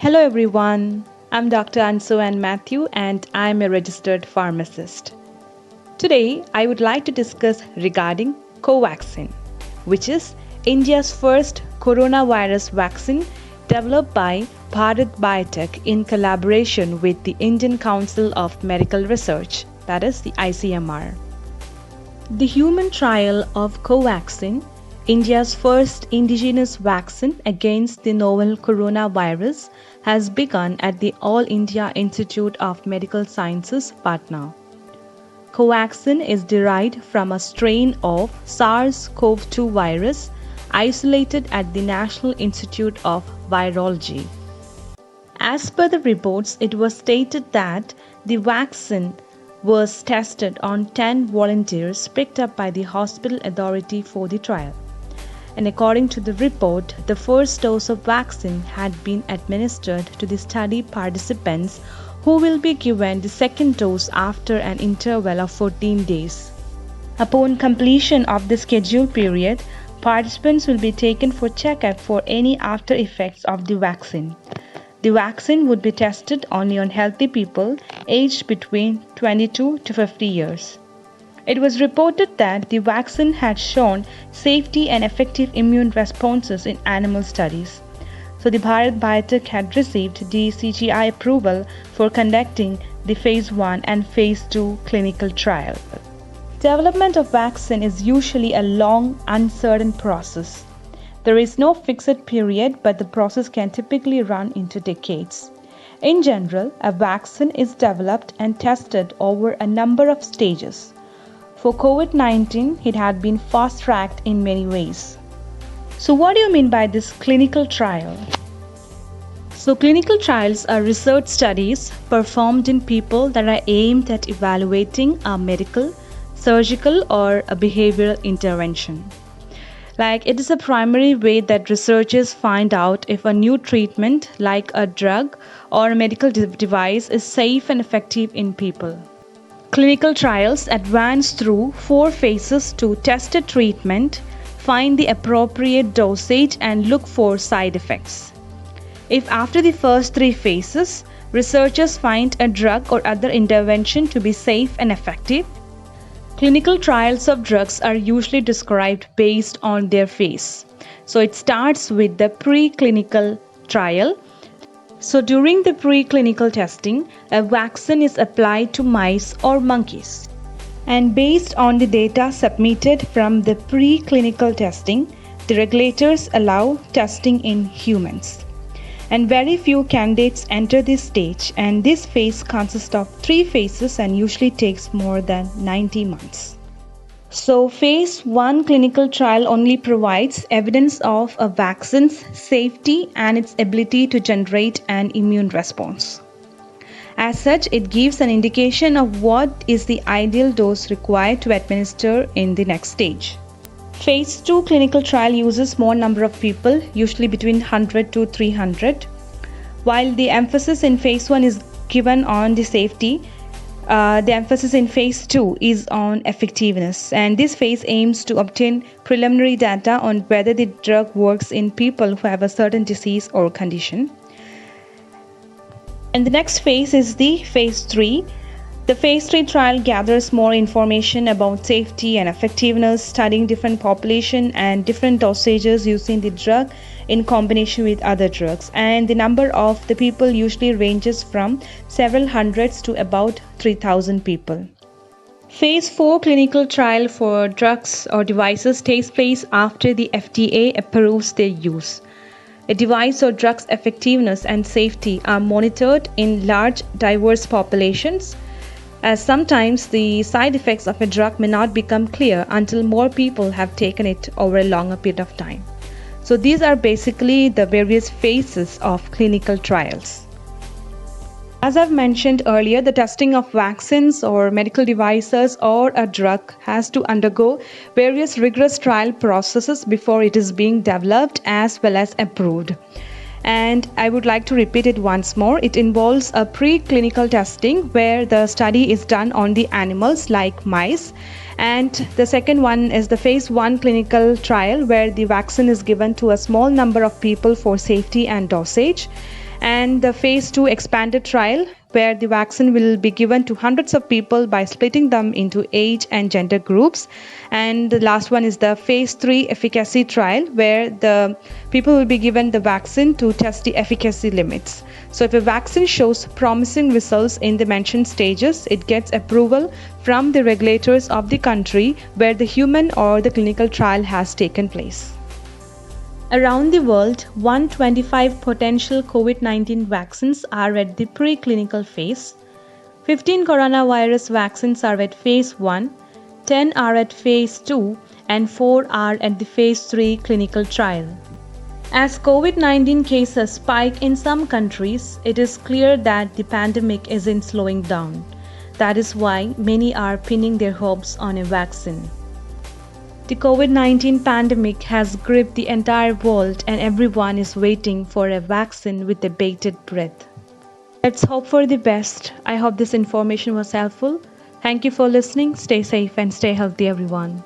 Hello everyone, I'm Dr. Anso and Matthew and I'm a registered pharmacist. Today I would like to discuss regarding Covaxin, which is India's first coronavirus vaccine developed by Bharat Biotech in collaboration with the Indian Council of Medical Research, that is the ICMR. The human trial of Covaxin, India's first indigenous vaccine against the novel coronavirus, has begun at the All India Institute of Medical Sciences, Patna. Covaxin is derived from a strain of SARS-CoV-2 virus isolated at the National Institute of Virology. As per the reports, it was stated that the vaccine was tested on 10 volunteers picked up by the hospital authority for the trial. And according to the report, the first dose of vaccine had been administered to the study participants who will be given the second dose after an interval of 14 days. Upon completion of the scheduled period, participants will be taken for checkup for any after effects of the vaccine. The vaccine would be tested only on healthy people aged between 22 to 50 years. It was reported that the vaccine had shown safety and effective immune responses in animal studies. So the Bharat Biotech had received DCGI approval for conducting the phase 1 and phase 2 clinical trial. Development of vaccine is usually a long, uncertain process. There is no fixed period, but the process can typically run into decades. In general, a vaccine is developed and tested over a number of stages. For COVID-19, it had been fast-tracked in many ways. So what do you mean by this clinical trial? So clinical trials are research studies performed in people that are aimed at evaluating a medical, surgical, or a behavioral intervention. Like, it is a primary way that researchers find out if a new treatment, like a drug or a medical device, is safe and effective in people. Clinical trials advance through 4 phases to test a treatment, find the appropriate dosage, and look for side effects. If after the first 3 phases, researchers find a drug or other intervention to be safe and effective, clinical trials of drugs are usually described based on their phase. So it starts with the preclinical trial. So during the preclinical testing, a vaccine is applied to mice or monkeys. And based on the data submitted from the preclinical testing, the regulators allow testing in humans. And very few candidates enter this stage, and this phase consists of 3 phases and usually takes more than 90 months. So phase 1 clinical trial only provides evidence of a vaccine's safety and its ability to generate an immune response. As such, it gives an indication of what is the ideal dose required to administer in the next stage. Phase 2 clinical trial uses more number of people, usually between 100 to 300. While the emphasis in phase 1 is given on the safety, the emphasis in phase 2 is on effectiveness, and this phase aims to obtain preliminary data on whether the drug works in people who have a certain disease or condition. And the next phase is the phase 3. The phase 3 trial gathers more information about safety and effectiveness, studying different population and different dosages using the drug in combination with other drugs. And the number of the people usually ranges from several hundreds to about 3,000 people. Phase 4 clinical trial for drugs or devices takes place after the FDA approves their use. A device or drug's effectiveness and safety are monitored in large, diverse populations, as sometimes the side effects of a drug may not become clear until more people have taken it over a longer period of time. So these are basically the various phases of clinical trials. As I've mentioned earlier, the testing of vaccines or medical devices or a drug has to undergo various rigorous trial processes before it is being developed as well as approved. And I would like to repeat it once more. It involves a preclinical testing where the study is done on the animals like mice, and the second one is the phase 1 clinical trial where the vaccine is given to a small number of people for safety and dosage. and the phase 2 expanded trial, where the vaccine will be given to hundreds of people by splitting them into age and gender groups. And the last one is the phase 3 efficacy trial, where the people will be given the vaccine to test the efficacy limits. So if a vaccine shows promising results in the mentioned stages, it gets approval from the regulators of the country where the human or the clinical trial has taken place. Around the world, 125 potential COVID-19 vaccines are at the preclinical phase. 15 coronavirus vaccines are at phase 1, 10 are at phase 2, and 4 are at the phase 3 clinical trial. As COVID-19 cases spike in some countries, it is clear that the pandemic isn't slowing down. That is why many are pinning their hopes on a vaccine. The COVID-19 pandemic has gripped the entire world and everyone is waiting for a vaccine with a bated breath. Let's hope for the best. I hope this information was helpful. Thank you for listening. Stay safe and stay healthy, everyone.